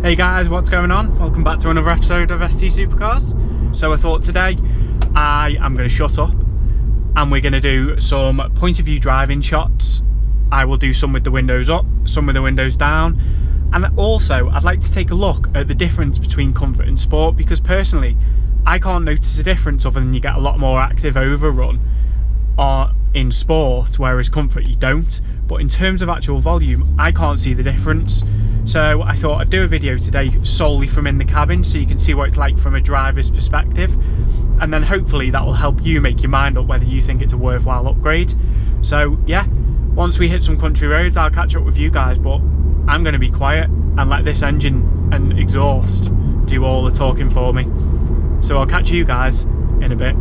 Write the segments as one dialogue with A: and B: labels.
A: Hey guys, what's going on? Welcome back to another episode of ST Supercars. So I thought today I am going to shut up and we're going to do some point of view driving shots. I will do some with the windows up, some with the windows down, and also I'd like to take a look at the difference between comfort and sport, because personally I can't notice a difference other than you get a lot more active overrun in sport, whereas comfort you don't. But in terms of actual volume, I can't see the difference. So I thought I'd do a video today solely from in the cabin so you can see what it's like from a driver's perspective, and then hopefully that will help you make your mind up whether you think it's a worthwhile upgrade. So yeah, once we hit some country roads I'll catch up with you guys, but I'm going to be quiet and let this engine and exhaust do all the talking for me. So I'll catch you guys in a bit.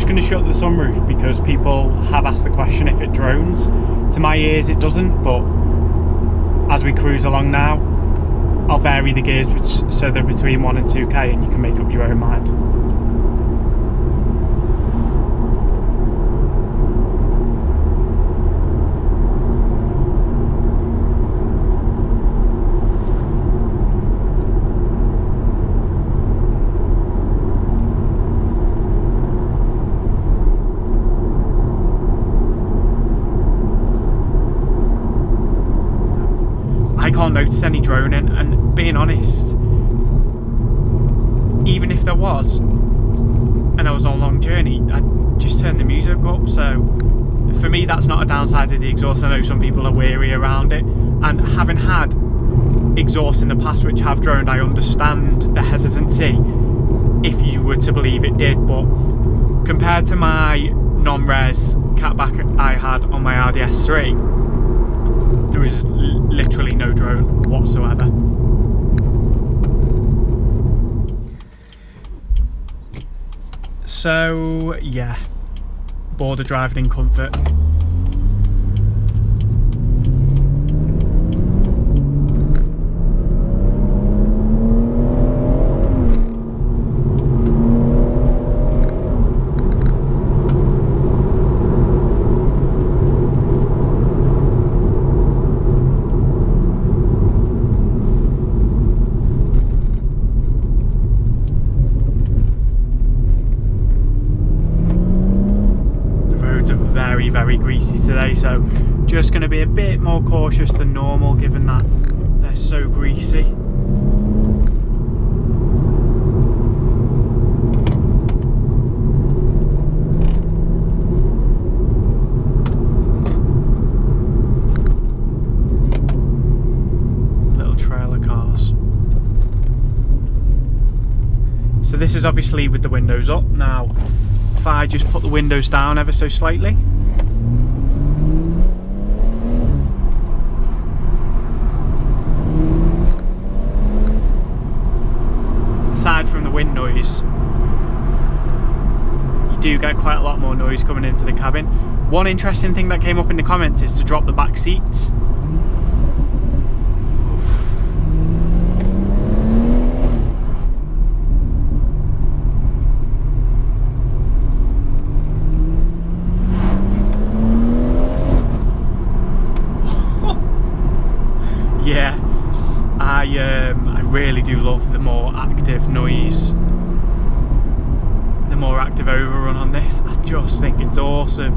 A: Going to shut the sunroof because people have asked the question if it drones. To my ears it doesn't, but as we cruise along now I'll vary the gears so they're between 1 and 2k and you can make up your own mind. I can't notice any droning, and being honest, even if there was and I was on a long journey, I'd just turn the music up. So for me that's not a downside of the exhaust. I know some people are weary around it, and having had exhaust in the past which have droned, I understand the hesitancy if you were to believe it did. But compared to my non-res catback I had on my RDS3, there is literally no drone whatsoever. So yeah, border driving in comfort. Very greasy today, so just going to be a bit more cautious than normal given that they're so greasy. Little trailer cars. So this is obviously with the windows up. Now if I just put the windows down ever so slightly, aside from the wind noise, you do get quite a lot more noise coming into the cabin. One interesting thing that came up in the comments is to drop the back seats. Yeah, I really do love the more active noise, the more active overrun on this. I just think it's awesome.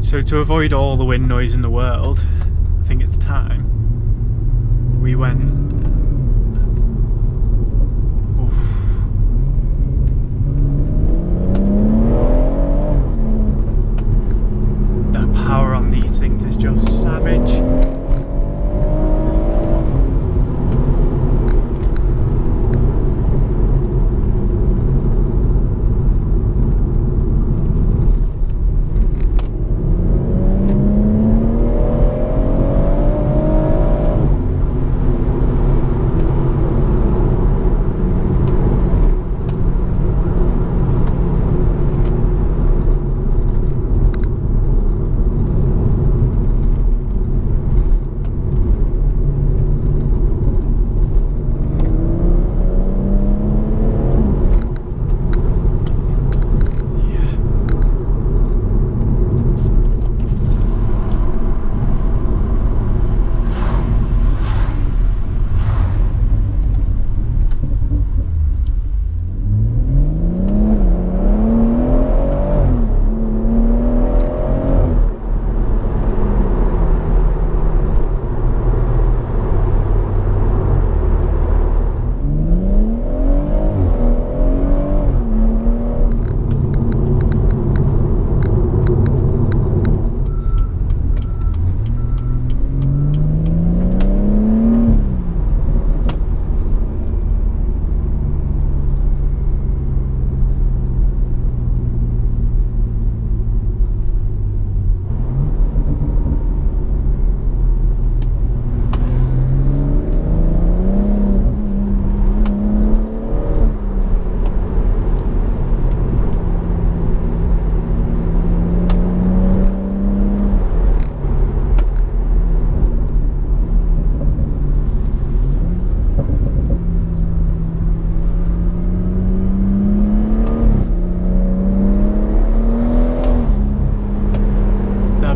A: So to avoid all the wind noise in the world, I think it's time we went. Oof. The power on these things is just savage.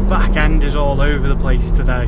A: Back end is all over the place today.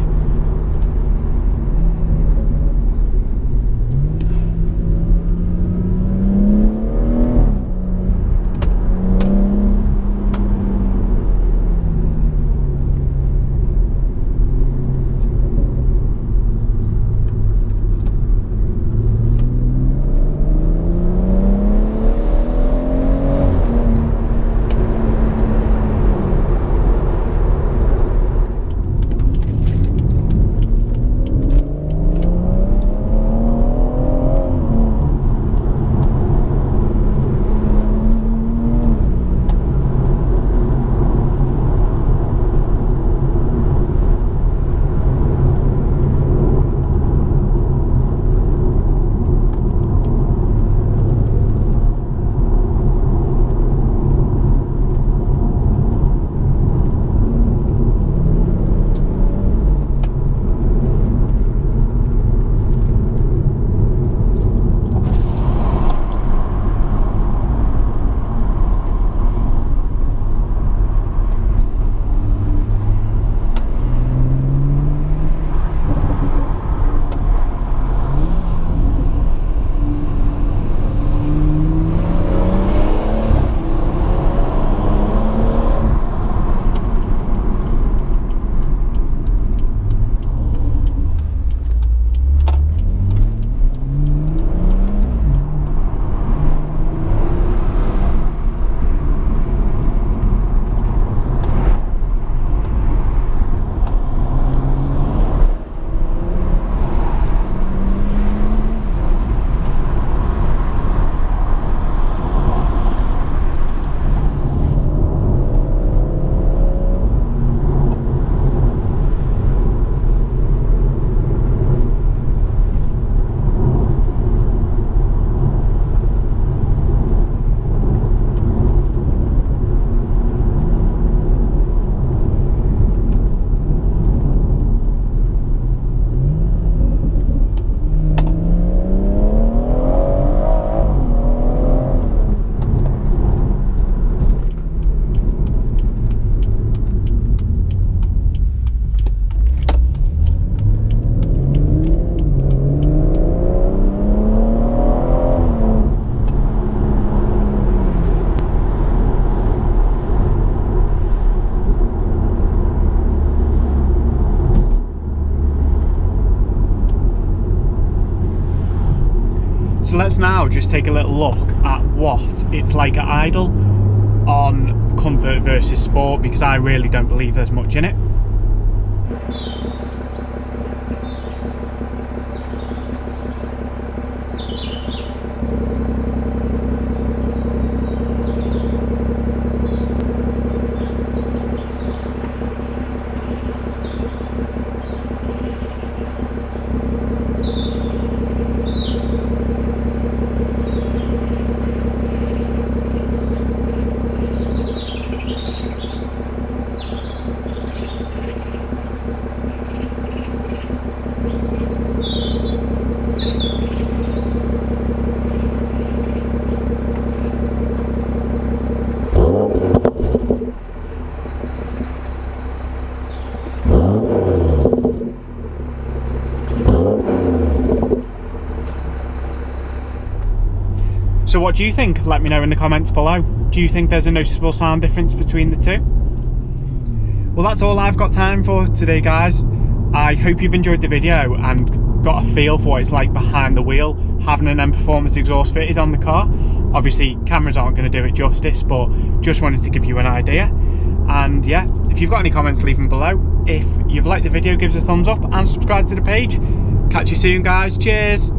A: let's now just take a little look at what it's like at idle on comfort versus sport, because I really don't believe there's much in it. So what do you think? Let me know in the comments below. Do you think there's a noticeable sound difference between the two? Well, that's all I've got time for today, guys. I hope you've enjoyed the video and got a feel for what it's like behind the wheel, having an M Performance exhaust fitted on the car. Obviously, cameras aren't going to do it justice, but just wanted to give you an idea. And yeah, if you've got any comments, leave them below. If you've liked the video, give us a thumbs up and subscribe to the page. Catch you soon, guys. Cheers.